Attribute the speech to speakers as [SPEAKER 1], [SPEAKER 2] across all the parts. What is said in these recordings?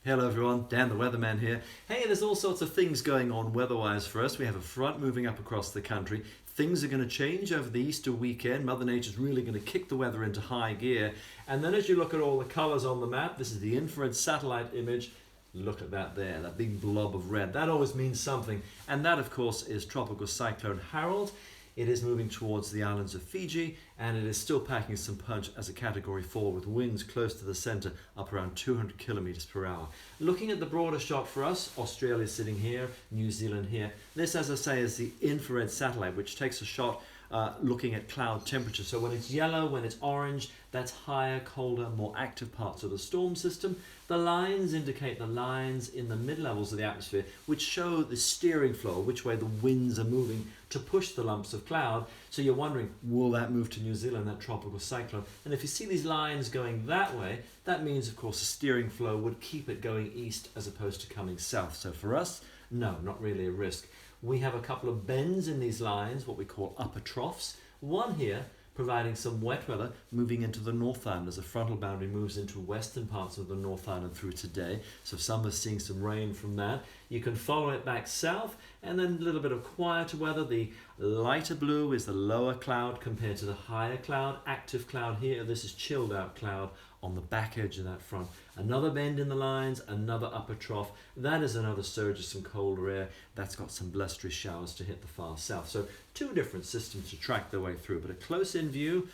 [SPEAKER 1] Hello everyone, Dan the Weatherman here. Hey, there's all sorts of things going on weather-wise for us. We have a front moving up across the country. Things are going to change over the Easter weekend. Mother Nature's really going to kick the weather into high gear. And then as you look at all the colours on the map, this is the infrared satellite image. Look at that there, that big blob of red. That always means something. And that, of course, is Tropical Cyclone Harold. It is moving towards the islands of Fiji, and it is still packing some punch as a Category 4 with winds close to the centre, up around 200 kilometres per hour. Looking at the broader shot for us, Australia sitting here, New Zealand here. This, as I say, is the infrared satellite, which takes a shot looking at cloud temperature. So when it's yellow, when it's orange, that's higher, colder, more active parts of the storm system. The lines indicate the lines in the mid-levels of the atmosphere, which show the steering flow, which way the winds are moving to push the lumps of cloud. So you're wondering, will that move to New Zealand, that tropical cyclone? And if you see these lines going that way, that means, of course, the steering flow would keep it going east as opposed to coming south. So for us, no, not really a risk. We have a couple of bends in these lines, what we call upper troughs. One here providing some wet weather moving into the North Island as the frontal boundary moves into western parts of the North Island through today. So some are seeing some rain from that. You can follow it back south, and then a little bit of quieter weather. The lighter blue is the lower cloud compared to the higher cloud. Active cloud here, this is chilled out cloud on the back edge of that front. Another bend in the lines, another upper trough. That is another surge of some colder air. That's got some blustery showers to hit the far south. So two different systems to track their way through, but a close-in view,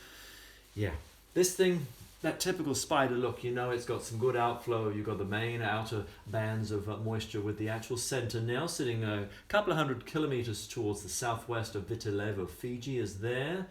[SPEAKER 1] yeah. This thing, that typical spider look, you know it's got some good outflow. You've got the main outer bands of moisture with the actual centre now sitting a couple of 100 kilometres towards the southwest of Viti-Levu. Fiji is there,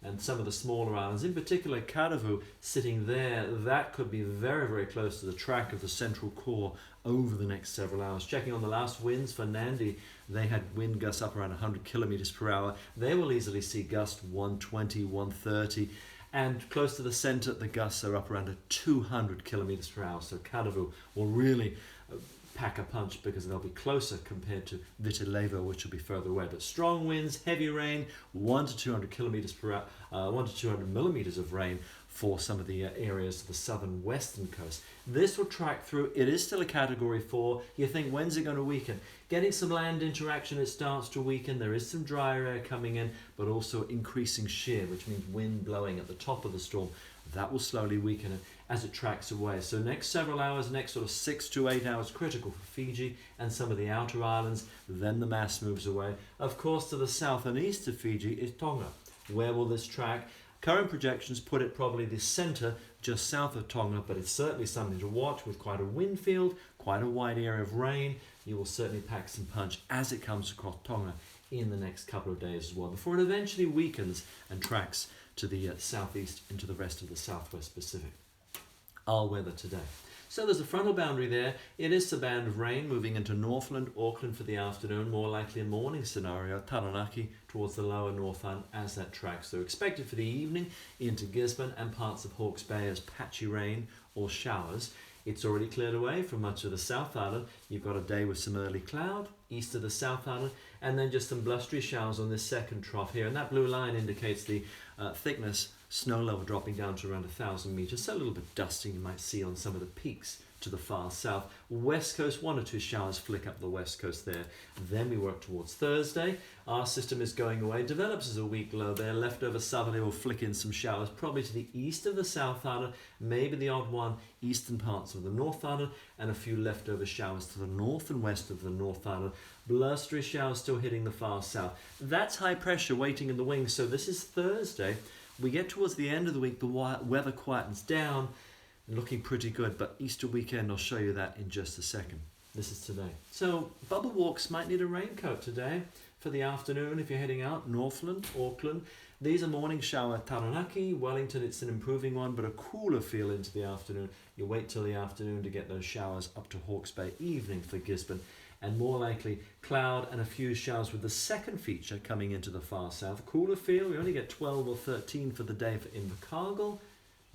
[SPEAKER 1] and some of the smaller islands, in particular Kadavu, sitting there. That could be very, very close to the track of the central core over the next several hours. Checking on the last winds for Nandi, they had wind gusts up around 100 kilometres per hour. They will easily see gust 120, 130. And close to the centre, the gusts are up around 200 kilometres per hour. So Kadavu will really pack a punch because they'll be closer compared to Viti-Levu, which will be further away. But strong winds, heavy rain, 1 to 200 kilometres per hour, 1 to 200 millimetres of rain for some of the areas of the southern western coast. This will track through. It is still a Category 4. You think, when's it going to weaken? Getting some land interaction, it starts to weaken. There is some drier air coming in, but also increasing shear, which means wind blowing at the top of the storm. That will slowly weaken it as it tracks away. So next several hours, next sort of 6 to 8 hours, critical for Fiji and some of the outer islands. Then the mass moves away. Of course, to the south and east of Fiji is Tonga. Where will this track? Current projections put it probably the centre, just south of Tonga, but it's certainly something to watch with quite a wind field, quite a wide area of rain. You will certainly pack some punch as it comes across Tonga in the next couple of days as well, before it eventually weakens and tracks to the southeast into the rest of the southwest Pacific. Our weather today. So there's a frontal boundary there. It is a band of rain moving into Northland, Auckland for the afternoon, more likely a morning scenario, Taranaki towards the lower North Island as that tracks. They're expected for the evening into Gisborne and parts of Hawke's Bay as patchy rain or showers. It's already cleared away from much of the South Island. You've got a day with some early cloud east of the South Island, and then just some blustery showers on this second trough here. And that blue line indicates the thickness, snow level dropping down to around 1,000 metres. So a little bit dusting you might see on some of the peaks to the far south. West coast, 1 or 2 showers flick up the west coast there. Then we work towards Thursday. Our system is going away, develops as a weak low there. Leftover southerly will flick in some showers, probably to the east of the South Island, maybe the odd one eastern parts of the North Island, and a few leftover showers to the north and west of the North Island. Blustery showers still hitting the far south. That's high pressure waiting in the wings. So this is Thursday. We get towards the end of the week, the weather quietens down, looking pretty good, but Easter weekend, I'll show you that in just a second. This is today. So bubble walks might need a raincoat today for the afternoon if you're heading out. Northland, Auckland. These are morning shower. Taranaki, Wellington, it's an improving one, but a cooler feel into the afternoon. You wait till the afternoon to get those showers up to Hawke's Bay. Evening for Gisborne. And more likely cloud and a few showers with the second feature coming into the far south. Cooler feel, we only get 12 or 13 for the day for Invercargill.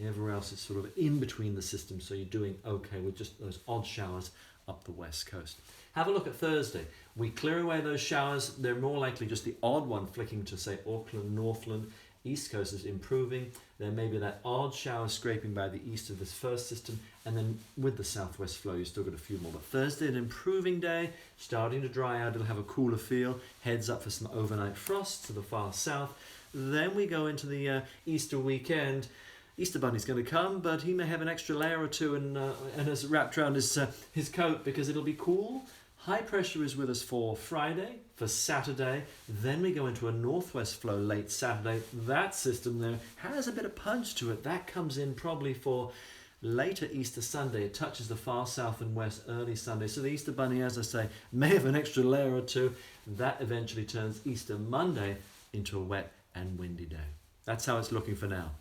[SPEAKER 1] Everywhere else is sort of in between the systems, so you're doing okay with just those odd showers up the west coast. Have a look at Thursday. We clear away those showers. They're more likely just the odd one flicking to, say, Auckland, Northland, East coast is improving. There may be that odd shower scraping by the east of this first system, and then with the southwest flow, you've still got a few more. But Thursday, an improving day, starting to dry out. It'll have a cooler feel. Heads up for some overnight frost to the far south. Then we go into the Easter weekend. Easter Bunny's going to come, but he may have an extra layer or two and has wrapped around his coat because it'll be cool. High pressure is with us for Friday, for Saturday. Then we go into a northwest flow late Saturday. That system there has a bit of punch to it. That comes in probably for later Easter Sunday. It touches the far south and west early Sunday. So the Easter Bunny, as I say, may have an extra layer or two. That eventually turns Easter Monday into a wet and windy day. That's how it's looking for now.